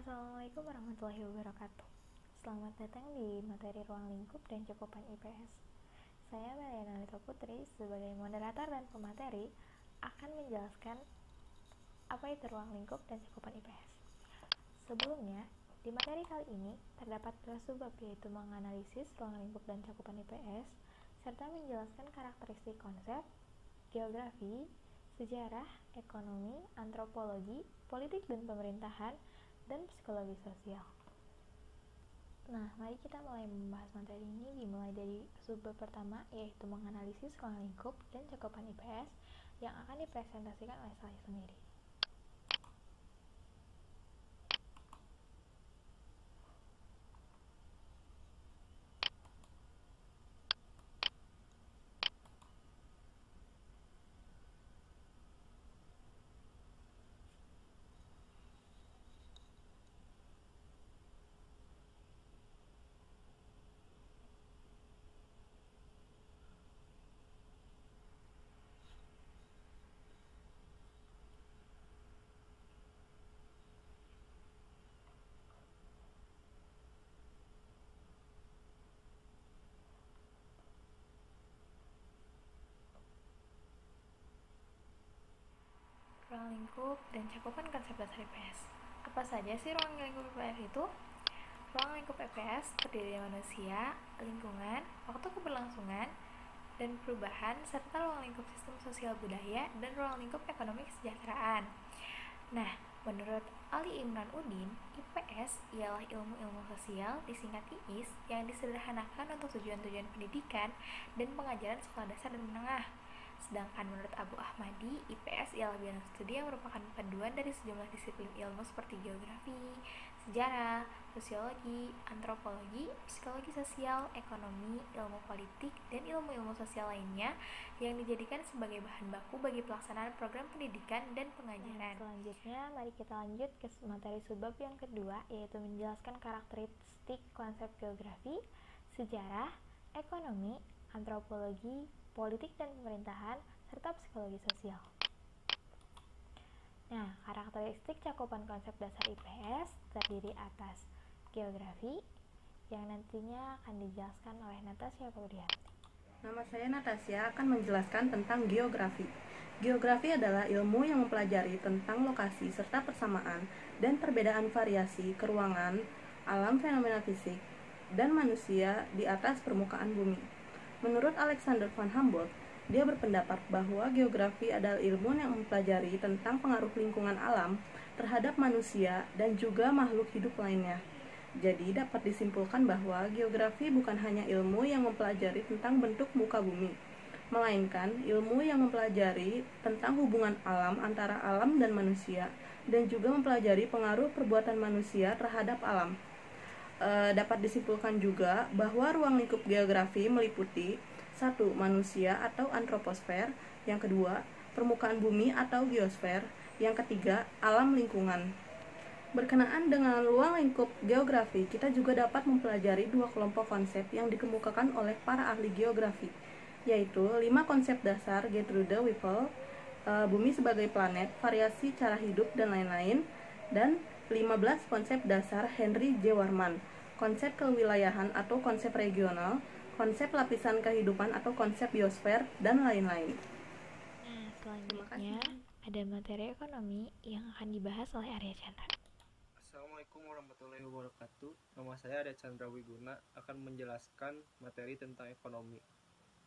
Assalamualaikum warahmatullahi wabarakatuh. Selamat datang di materi ruang lingkup dan cakupan IPS. Saya Mariana Lita Putri sebagai moderator dan pemateri akan menjelaskan apa itu ruang lingkup dan cakupan IPS. Sebelumnya, di materi kali ini terdapat dua subbab, yaitu menganalisis ruang lingkup dan cakupan IPS serta menjelaskan karakteristik konsep, geografi, sejarah, ekonomi, antropologi, politik dan pemerintahan, dan psikologi sosial. Nah, mari kita mulai membahas materi ini dimulai dari subbab pertama, yaitu menganalisis ruang lingkup dan cakupan IPS yang akan dipresentasikan oleh saya sendiri. Ruang lingkup dan cakupan konsep dasar IPS. Apa saja sih ruang lingkup IPS itu? Ruang lingkup IPS terdiri dari manusia, lingkungan, waktu keberlangsungan, dan perubahan, serta ruang lingkup sistem sosial budaya, dan ruang lingkup ekonomi kesejahteraan. Nah, menurut Ali Imran Udin, IPS ialah ilmu-ilmu sosial, disingkat IIS, yang disederhanakan untuk tujuan-tujuan pendidikan dan pengajaran sekolah dasar dan menengah. Sedangkan menurut Abu Ahmadi, IPS ialah bidang studi yang merupakan paduan dari sejumlah disiplin ilmu seperti geografi, sejarah, sosiologi, antropologi, psikologi sosial, ekonomi, ilmu politik, dan ilmu-ilmu sosial lainnya yang dijadikan sebagai bahan baku bagi pelaksanaan program pendidikan dan pengajaran. Selanjutnya, mari kita lanjut ke materi subbab yang kedua, yaitu menjelaskan karakteristik konsep geografi, sejarah, ekonomi, antropologi, politik dan pemerintahan, serta psikologi sosial. Nah, karakteristik cakupan konsep dasar IPS terdiri atas geografi, yang nantinya akan dijelaskan oleh Natasha Purdianti. Nama saya Natasha akan menjelaskan tentang geografi. Geografi adalah ilmu yang mempelajari tentang lokasi serta persamaan dan perbedaan variasi keruangan, alam fenomena fisik, dan manusia di atas permukaan bumi. Menurut Alexander von Humboldt, dia berpendapat bahwa geografi adalah ilmu yang mempelajari tentang pengaruh lingkungan alam terhadap manusia dan juga makhluk hidup lainnya. Jadi dapat disimpulkan bahwa geografi bukan hanya ilmu yang mempelajari tentang bentuk muka bumi, melainkan ilmu yang mempelajari tentang hubungan alam antara alam dan manusia, dan juga mempelajari pengaruh perbuatan manusia terhadap alam. Dapat disimpulkan juga bahwa ruang lingkup geografi meliputi 1. Manusia atau antroposfer, yang kedua, permukaan bumi atau geosfer, yang ketiga, alam lingkungan. Berkenaan dengan ruang lingkup geografi, kita juga dapat mempelajari dua kelompok konsep yang dikemukakan oleh para ahli geografi, yaitu 5 konsep dasar Gertrude Whipple, bumi sebagai planet, variasi cara hidup, dan lain-lain, dan 15 konsep dasar Henry J. Warman, konsep kewilayahan atau konsep regional, konsep lapisan kehidupan atau konsep biosfer, dan lain-lain. Nah, selanjutnya ada materi ekonomi yang akan dibahas oleh Arya Chandra. Assalamualaikum warahmatullahi wabarakatuh. Nama saya Arya Chandra Wiguna akan menjelaskan materi tentang ekonomi.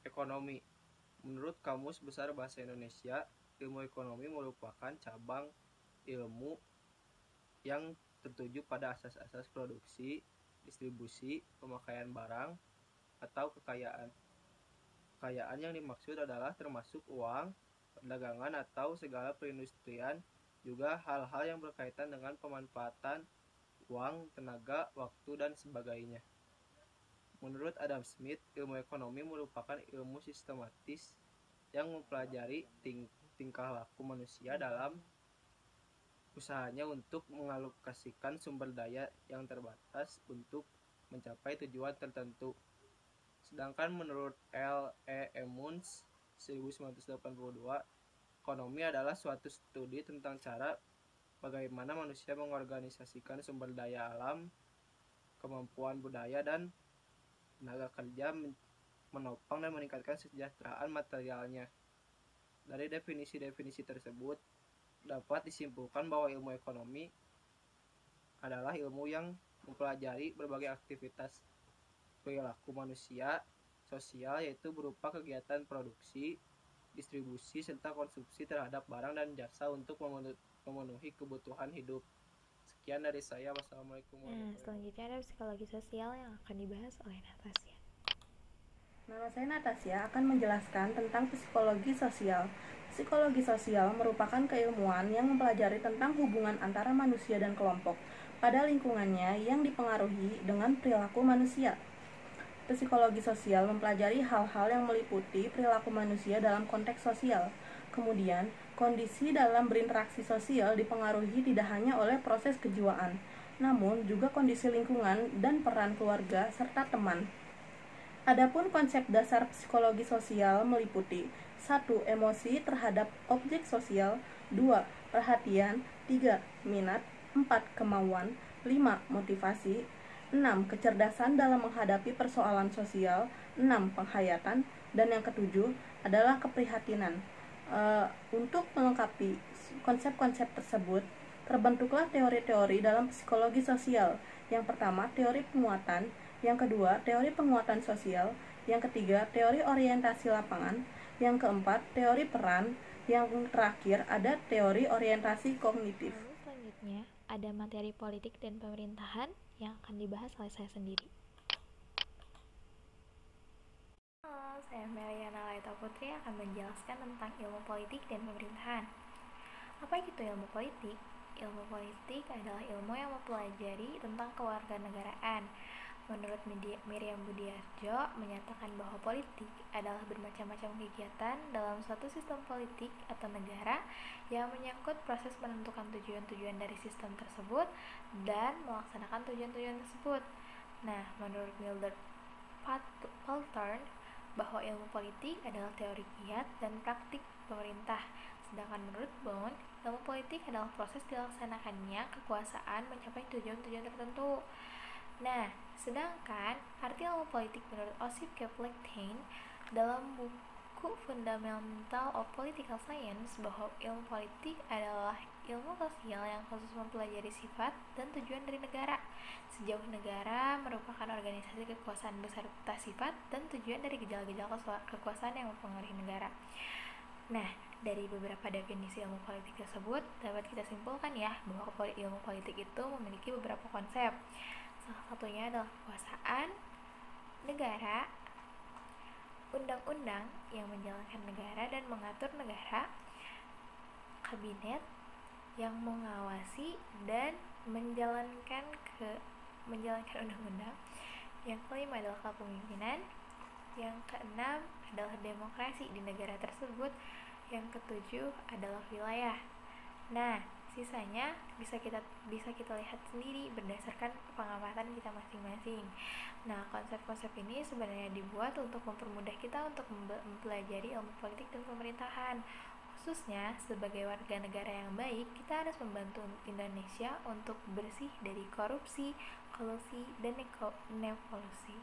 Ekonomi. Menurut Kamus Besar Bahasa Indonesia, ilmu ekonomi merupakan cabang ilmu yang tertuju pada asas-asas produksi, distribusi, pemakaian barang, atau kekayaan. Kekayaan yang dimaksud adalah termasuk uang, perdagangan atau segala perindustrian, juga hal-hal yang berkaitan dengan pemanfaatan uang, tenaga, waktu, dan sebagainya. Menurut Adam Smith, ilmu ekonomi merupakan ilmu sistematis yang mempelajari tingkah laku manusia dalam usahanya untuk mengalokasikan sumber daya yang terbatas untuk mencapai tujuan tertentu. Sedangkan menurut L. E. Emmons 1982, ekonomi adalah suatu studi tentang cara bagaimana manusia mengorganisasikan sumber daya alam, kemampuan budaya, dan tenaga kerja menopang dan meningkatkan kesejahteraan materialnya. Dari definisi-definisi tersebut, dapat disimpulkan bahwa ilmu ekonomi adalah ilmu yang mempelajari berbagai aktivitas perilaku manusia sosial, yaitu berupa kegiatan produksi, distribusi, serta konsumsi terhadap barang dan jasa untuk memenuhi kebutuhan hidup. Sekian dari saya. Wassalamualaikum warahmatullahi wabarakatuh. Selanjutnya ada psikologi sosial yang akan dibahas oleh Natasha. Nama saya Natasha akan menjelaskan tentang psikologi sosial. Psikologi sosial merupakan keilmuan yang mempelajari tentang hubungan antara manusia dan kelompok pada lingkungannya yang dipengaruhi dengan perilaku manusia. Psikologi sosial mempelajari hal-hal yang meliputi perilaku manusia dalam konteks sosial. Kemudian, kondisi dalam berinteraksi sosial dipengaruhi tidak hanya oleh proses kejiwaan, namun juga kondisi lingkungan dan peran keluarga serta teman. Adapun konsep dasar psikologi sosial meliputi 1. Emosi terhadap objek sosial, 2. Perhatian, 3. Minat, 4. Kemauan, 5. Motivasi, 6. Kecerdasan dalam menghadapi persoalan sosial, 6. Penghayatan, dan yang ketujuh adalah keprihatinan. Untuk melengkapi konsep-konsep tersebut, terbentuklah teori-teori dalam psikologi sosial. Yang pertama, teori penguatan. Yang kedua, teori penguatan sosial. Yang ketiga, teori orientasi lapangan. Yang keempat, teori peran. Yang terakhir, ada teori orientasi kognitif. Lalu selanjutnya ada materi politik dan pemerintahan yang akan dibahas oleh saya sendiri. Halo, saya Meliana Laita Putri akan menjelaskan tentang ilmu politik dan pemerintahan. Apa itu ilmu politik? Ilmu politik adalah ilmu yang mempelajari tentang kewarganegaraan. Menurut Miriam Budiarjo, menyatakan bahwa politik adalah bermacam-macam kegiatan dalam suatu sistem politik atau negara yang menyangkut proses menentukan tujuan-tujuan dari sistem tersebut dan melaksanakan tujuan-tujuan tersebut. Nah, menurut Mildred Paulthorne, bahwa ilmu politik adalah teori kiat dan praktik pemerintah. Sedangkan menurut Bond, ilmu politik adalah proses dilaksanakannya kekuasaan mencapai tujuan-tujuan tertentu. Nah, sedangkan arti ilmu politik menurut Osip Kaplein dalam buku Fundamental of Political Science bahwa ilmu politik adalah ilmu sosial yang khusus mempelajari sifat dan tujuan dari negara. Sejauh negara merupakan organisasi kekuasaan beserta sifat dan tujuan dari gejala-gejala kekuasaan yang mempengaruhi negara. Nah, dari beberapa definisi ilmu politik tersebut dapat kita simpulkan ya bahwa ilmu politik itu memiliki beberapa konsep. Salah satunya adalah kekuasaan negara, undang-undang yang menjalankan negara dan mengatur negara, kabinet yang mengawasi dan menjalankan undang-undang. Yang kelima adalah kepemimpinan. Yang keenam adalah demokrasi di negara tersebut. Yang ketujuh adalah wilayah. Nah, sisanya bisa kita lihat sendiri berdasarkan pengamatan kita masing-masing. Nah, konsep-konsep ini sebenarnya dibuat untuk mempermudah kita untuk mempelajari ilmu politik dan pemerintahan. Khususnya sebagai warga negara yang baik, kita harus membantu Indonesia untuk bersih dari korupsi, kolusi, dan nevolusi.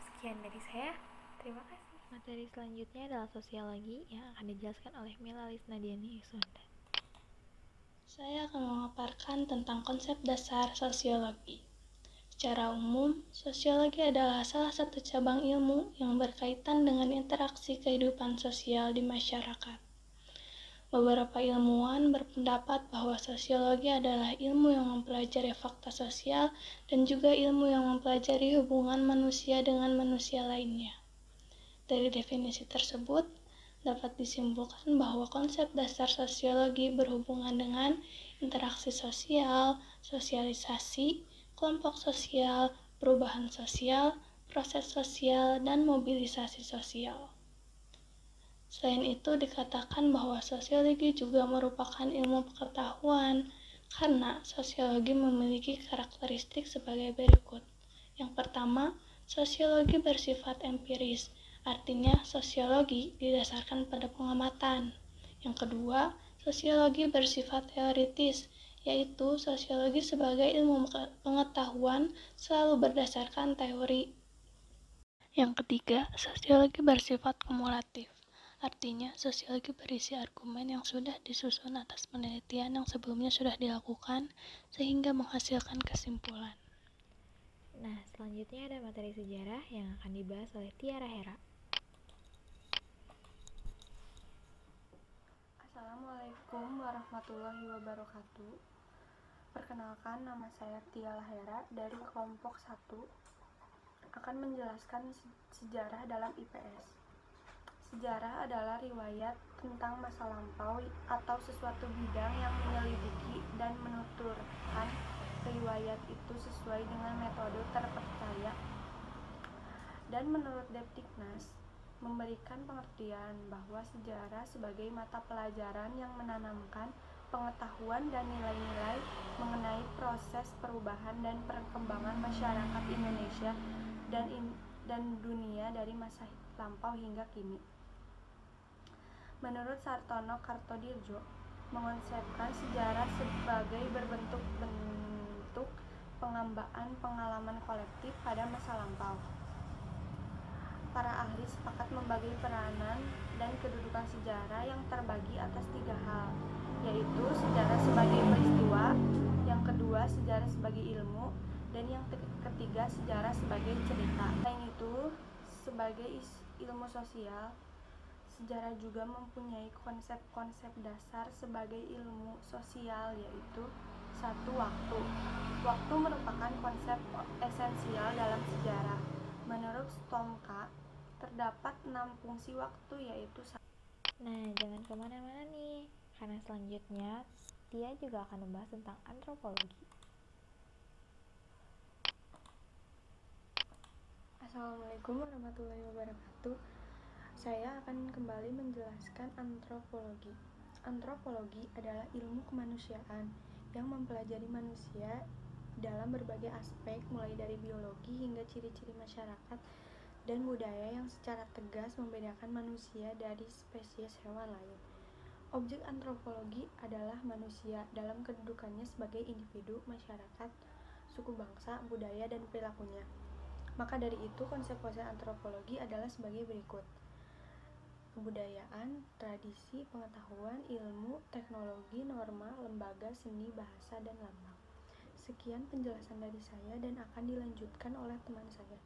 Sekian dari saya. Terima kasih. Materi selanjutnya adalah sosiologi yang akan dijelaskan oleh Mila Lisnadiani Iswanda. Saya akan memaparkan tentang konsep dasar sosiologi. Secara umum, sosiologi adalah salah satu cabang ilmu yang berkaitan dengan interaksi kehidupan sosial di masyarakat. Beberapa ilmuwan berpendapat bahwa sosiologi adalah ilmu yang mempelajari fakta sosial dan juga ilmu yang mempelajari hubungan manusia dengan manusia lainnya. Dari definisi tersebut, dapat disimpulkan bahwa konsep dasar sosiologi berhubungan dengan interaksi sosial, sosialisasi, kelompok sosial, perubahan sosial, proses sosial, dan mobilisasi sosial. Selain itu, dikatakan bahwa sosiologi juga merupakan ilmu pengetahuan karena sosiologi memiliki karakteristik sebagai berikut. Yang pertama, sosiologi bersifat empiris. Artinya, sosiologi didasarkan pada pengamatan. Yang kedua, sosiologi bersifat teoritis, yaitu sosiologi sebagai ilmu pengetahuan selalu berdasarkan teori. Yang ketiga, sosiologi bersifat kumulatif. Artinya, sosiologi berisi argumen yang sudah disusun atas penelitian yang sebelumnya sudah dilakukan sehingga menghasilkan kesimpulan. Nah, selanjutnya ada materi sejarah yang akan dibahas oleh Tiara Hera. Assalamualaikum warahmatullahi wabarakatuh. Perkenalkan, nama saya Tiara Hera dari kelompok 1, akan menjelaskan sejarah dalam IPS. Sejarah adalah riwayat tentang masa lampau atau sesuatu bidang yang menyelidiki dan menuturkan riwayat itu sesuai dengan metode terpercaya. Dan menurut Depdiknas, memberikan pengertian bahwa sejarah sebagai mata pelajaran yang menanamkan pengetahuan dan nilai-nilai mengenai proses perubahan dan perkembangan masyarakat Indonesia dan dunia dari masa lampau hingga kini. Menurut Sartono Kartodirjo, mengonsepkan sejarah sebagai berbentuk pengambaan pengalaman kolektif pada masa lampau. Para ahli sepakat membagi peranan dan kedudukan sejarah yang terbagi atas 3 hal, yaitu sejarah sebagai peristiwa, yang kedua sejarah sebagai ilmu, dan yang ketiga sejarah sebagai cerita. Selain itu, sebagai ilmu sosial, sejarah juga mempunyai konsep-konsep dasar sebagai ilmu sosial, yaitu 1. Waktu. Waktu merupakan konsep esensial dalam sejarah. Menurut Stomka, terdapat 6 fungsi waktu, yaitu. Nah, jangan kemana-mana nih, karena selanjutnya dia juga akan membahas tentang antropologi. Assalamualaikum warahmatullahi wabarakatuh. Saya akan kembali menjelaskan antropologi. Antropologi adalah ilmu kemanusiaan yang mempelajari manusia dalam berbagai aspek, mulai dari biologi hingga ciri-ciri masyarakat dan budaya yang secara tegas membedakan manusia dari spesies hewan lain. Objek antropologi adalah manusia dalam kedudukannya sebagai individu, masyarakat, suku bangsa, budaya, dan perilakunya. Maka dari itu, konsep-konsep antropologi adalah sebagai berikut: kebudayaan, tradisi, pengetahuan, ilmu, teknologi, norma, lembaga, seni, bahasa, dan lambang. Sekian penjelasan dari saya dan akan dilanjutkan oleh teman saya.